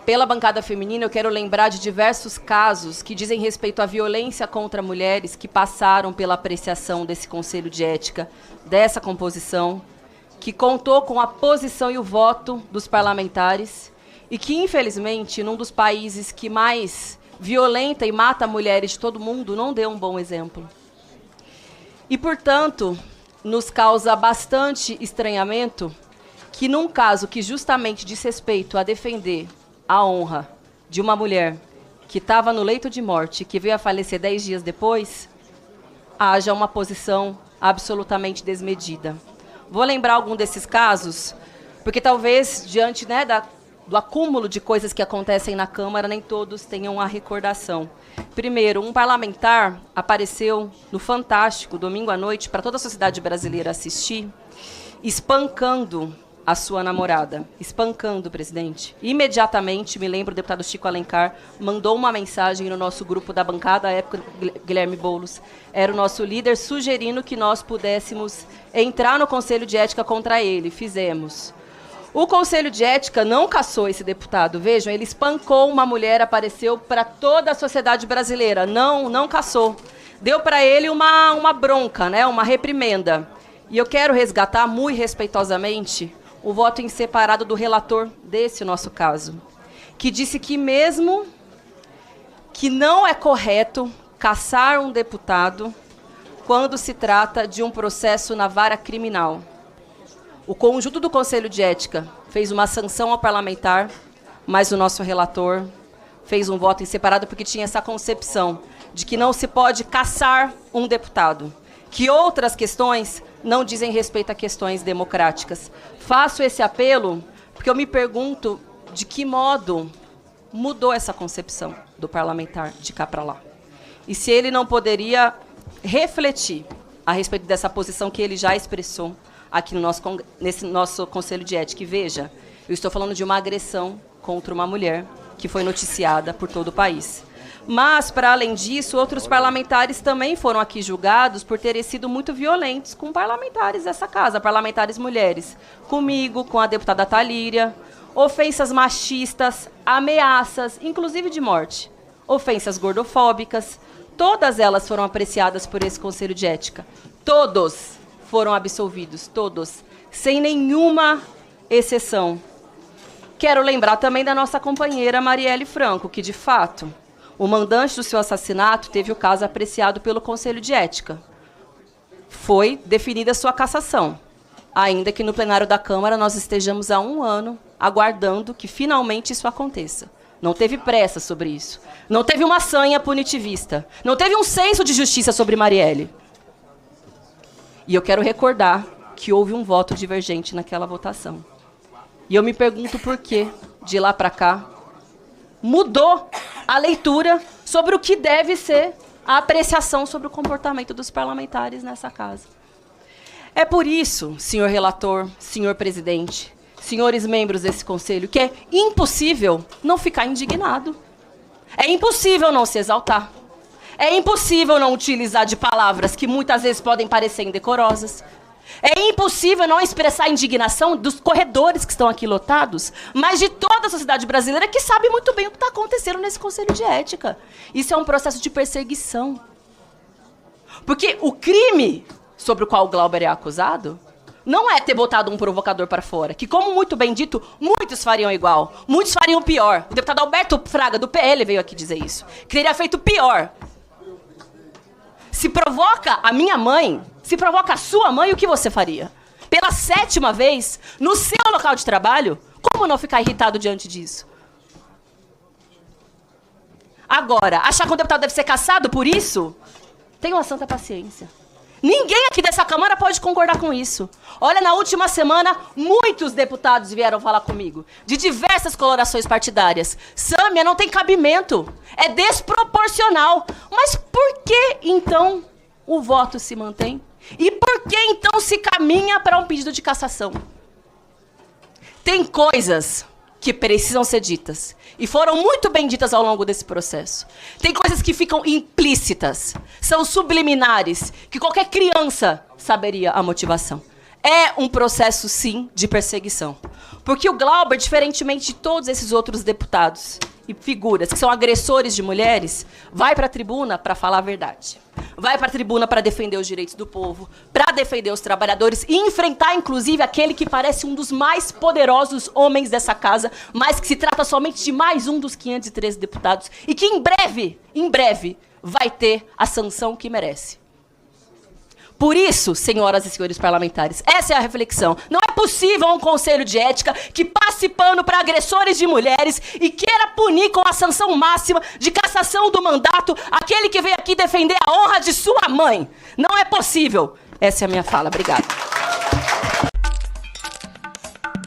pela bancada feminina, eu quero lembrar de diversos casos que dizem respeito à violência contra mulheres que passaram pela apreciação desse Conselho de Ética, dessa composição, que contou com a posição e o voto dos parlamentares e que, infelizmente, num dos países que mais violenta e mata mulheres de todo mundo, não deu um bom exemplo. E, portanto, nos causa bastante estranhamento que, num caso que justamente diz respeito a defender a honra de uma mulher que estava no leito de morte, que veio a falecer 10 dias depois, haja uma posição absolutamente desmedida. Vou lembrar algum desses casos, porque talvez, diante, né, do acúmulo de coisas que acontecem na Câmara, nem todos tenham a recordação. Primeiro, um parlamentar apareceu no Fantástico, domingo à noite, para toda a sociedade brasileira assistir, espancando a sua namorada, espancando o presidente. Imediatamente, me lembro, o deputado Chico Alencar mandou uma mensagem no nosso grupo da bancada, à época, Guilherme Boulos era o nosso líder, sugerindo que nós pudéssemos entrar no Conselho de Ética contra ele. Fizemos. O Conselho de Ética não cassou esse deputado. Vejam, ele espancou uma mulher, apareceu para toda a sociedade brasileira. Não cassou. Deu para ele uma bronca, né, uma reprimenda. E eu quero resgatar, muito respeitosamente, o voto em separado do relator desse nosso caso, que disse que mesmo que não é correto cassar um deputado quando se trata de um processo na vara criminal. O conjunto do Conselho de Ética fez uma sanção ao parlamentar, mas o nosso relator fez um voto em separado porque tinha essa concepção de que não se pode cassar um deputado, que outras questões não dizem respeito a questões democráticas. Faço esse apelo porque eu me pergunto de que modo mudou essa concepção do parlamentar de cá para lá. E se ele não poderia refletir a respeito dessa posição que ele já expressou aqui no nesse nosso Conselho de Ética. E veja, eu estou falando de uma agressão contra uma mulher que foi noticiada por todo o país. Mas, para além disso, outros parlamentares também foram aqui julgados por terem sido muito violentos com parlamentares dessa casa, parlamentares mulheres. Comigo, com a deputada Talíria, ofensas machistas, ameaças, inclusive de morte, ofensas gordofóbicas, todas elas foram apreciadas por esse Conselho de Ética. Todos foram absolvidos, todos, sem nenhuma exceção. Quero lembrar também da nossa companheira Marielle Franco, que, de fato, o mandante do seu assassinato teve o caso apreciado pelo Conselho de Ética. Foi definida sua cassação, ainda que no plenário da Câmara nós estejamos há 1 ano aguardando que finalmente isso aconteça. Não teve pressa sobre isso. Não teve uma sanha punitivista. Não teve um senso de justiça sobre Marielle. E eu quero recordar que houve um voto divergente naquela votação. E eu me pergunto por que, de lá para cá, mudou a leitura sobre o que deve ser a apreciação sobre o comportamento dos parlamentares nessa casa. É por isso, senhor relator, senhor presidente, senhores membros desse conselho, que é impossível não ficar indignado. É impossível não se exaltar. É impossível não utilizar de palavras que muitas vezes podem parecer indecorosas. É impossível não expressar indignação dos corredores que estão aqui lotados, mas de toda a sociedade brasileira que sabe muito bem o que está acontecendo nesse Conselho de Ética. Isso é um processo de perseguição. Porque o crime sobre o qual o Glauber é acusado não é ter botado um provocador para fora, que, como muito bem dito, muitos fariam igual, muitos fariam pior. O deputado Alberto Fraga, do PL, veio aqui dizer isso, que teria feito pior. Se provoca a minha mãe, se provoca a sua mãe, o que você faria? Pela 7ª vez, no seu local de trabalho, como não ficar irritado diante disso? Agora, achar que um deputado deve ser cassado por isso? Tenha uma santa paciência. Ninguém aqui dessa Câmara pode concordar com isso. Olha, na última semana, muitos deputados vieram falar comigo, de diversas colorações partidárias. Sâmia, não tem cabimento. É desproporcional. Mas por que, então, o voto se mantém? E por que, então, se caminha para um pedido de cassação? Tem coisas que precisam ser ditas. E foram muito bem ditas ao longo desse processo. Tem coisas que ficam implícitas, são subliminares, que qualquer criança saberia a motivação. É um processo, sim, de perseguição. Porque o Glauber, diferentemente de todos esses outros deputados e figuras que são agressores de mulheres, vai para a tribuna para falar a verdade. Vai para a tribuna para defender os direitos do povo, para defender os trabalhadores e enfrentar, inclusive, aquele que parece um dos mais poderosos homens dessa casa, mas que se trata somente de mais um dos 513 deputados e que em breve, vai ter a sanção que merece. Por isso, senhoras e senhores parlamentares, essa é a reflexão. Não é possível um conselho de ética que passe pano para agressores de mulheres e queira punir com a sanção máxima de cassação do mandato aquele que veio aqui defender a honra de sua mãe. Não é possível. Essa é a minha fala. Obrigada.